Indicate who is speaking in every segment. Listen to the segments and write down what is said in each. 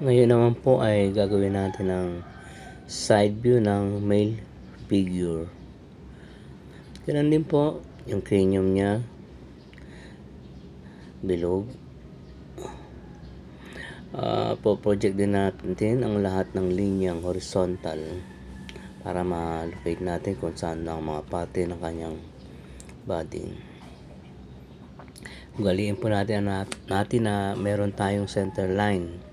Speaker 1: Ngayon naman po ay gagawin natin ang side view ng male figure. Ganun din po yung cranium niya, bilog. Po-project din natin ang lahat ng linyang horizontal para ma-locate natin kung saan ang mga parte ng kanyang body. Ugaliin po natin na meron tayong center line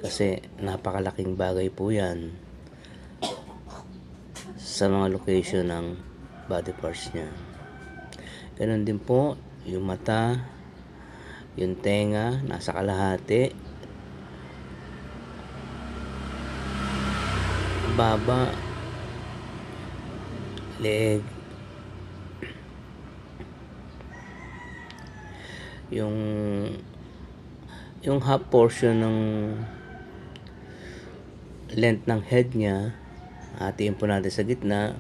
Speaker 1: kasi napakalaking bagay po yan sa mga location ng body parts niya. Ganun din po yung mata, yung tenga nasa kalahati, baba, leeg, yung half portion ng length ng head niya, hatiin po natin sa gitna.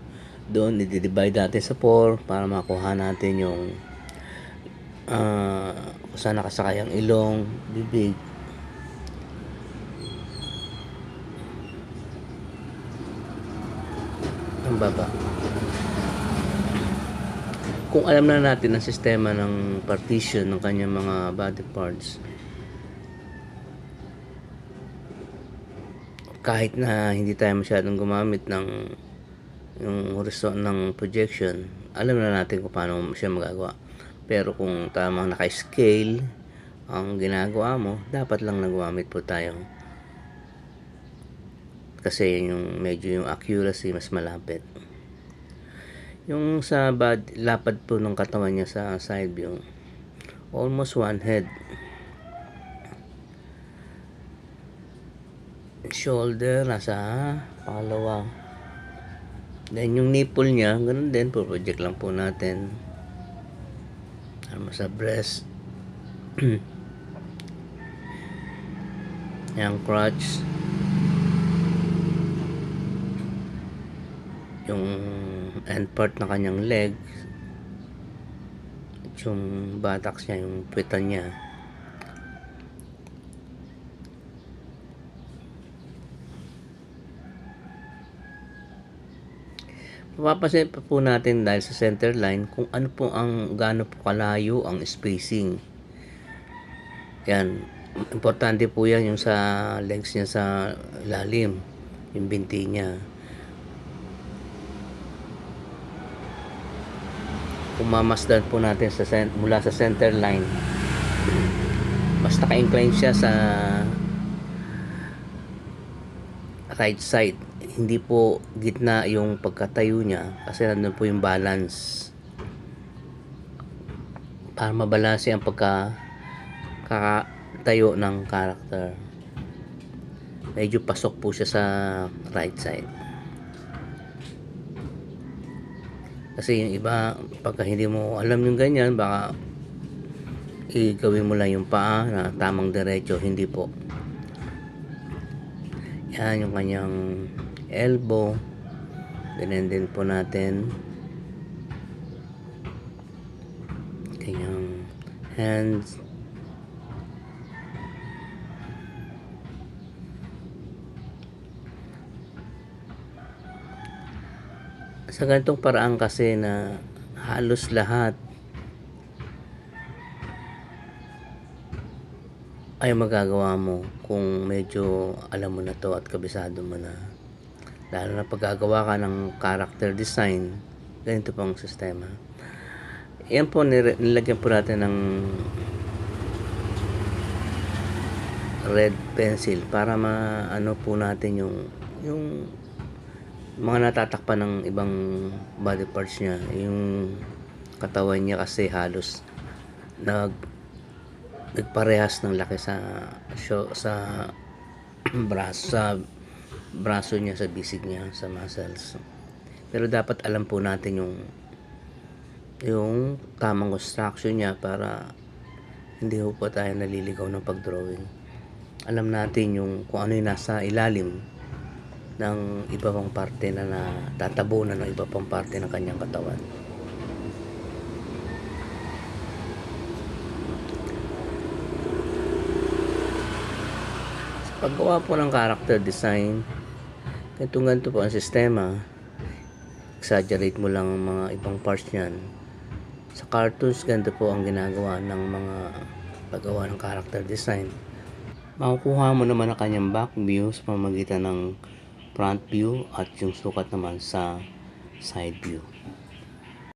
Speaker 1: Doon i-divide natin sa 4 para makuha natin yung kung saan nakasakay ang ilong, bibig. Ang baba. Kung alam na natin ang sistema ng partition ng kanyang mga body parts, kahit na hindi tayo masyadong gumamit ng yung horizon ng projection, alam na natin kung paano siya magagawa. Pero kung tamang naka-scale ang ginagawa mo, dapat lang nagumamit po tayo kasi yung medyo yung accuracy mas malapit. Yung sa lapad po ng katawan niya sa side view, almost one head. Shoulder nasa pangalawa. Then yung nipple niya, ganun din po, project lang po natin. Sa breast. Yung crotch. Yung end part ng kanyang leg. Yung buttocks niya, yung puwetan niya. Mapapansin pa po natin dahil sa center line kung ano po gaano po kalayo ang spacing. Yan, importante po yan yung sa legs niya sa ilalim, yung binti niya. Kung mamasdan po natin mula sa center line, mas naka-incline siya sa right side, hindi po gitna yung pagkatayo niya kasi nandun po yung balance para mabalanse ang kakatayo ng character. Medyo pasok po siya sa right side kasi yung iba pagka hindi mo alam yung ganyan, baka gawin mo lang yung paa na tamang diretso, hindi po. Yan yung kanyang elbow. Ganyan din po natin kanyang hands. Sa ganitong paraan kasi na halos lahat ay magagawa mo kung medyo alam mo na to at kabisado mo na, lalo na paggagawa ka ng character design. Ganito pong sistema. Yan po, nilagyan po natin ng red pencil para maano po natin yung mga natatakpan ng ibang body parts niya. Yung katawan niya kasi halos nagparehas ng laki sa braso niya, sa bisig niya, sa muscles. Pero dapat alam po natin yung tamang construction niya para hindi po tayo naliligaw ng pag-drawing. Alam natin kung ano yung nasa ilalim ng iba pang parte na natatabunan ng iba pang parte ng kanyang katawan. Paggawa po ng character design, ganito po ang sistema. Exaggerate mo lang ang mga ibang parts niyan. Sa cartoons, ganito po ang ginagawa ng mga paggawa ng character design. Makukuha mo naman ang kanyang back view sa pamamagitan ng front view at yung sukat naman sa side view.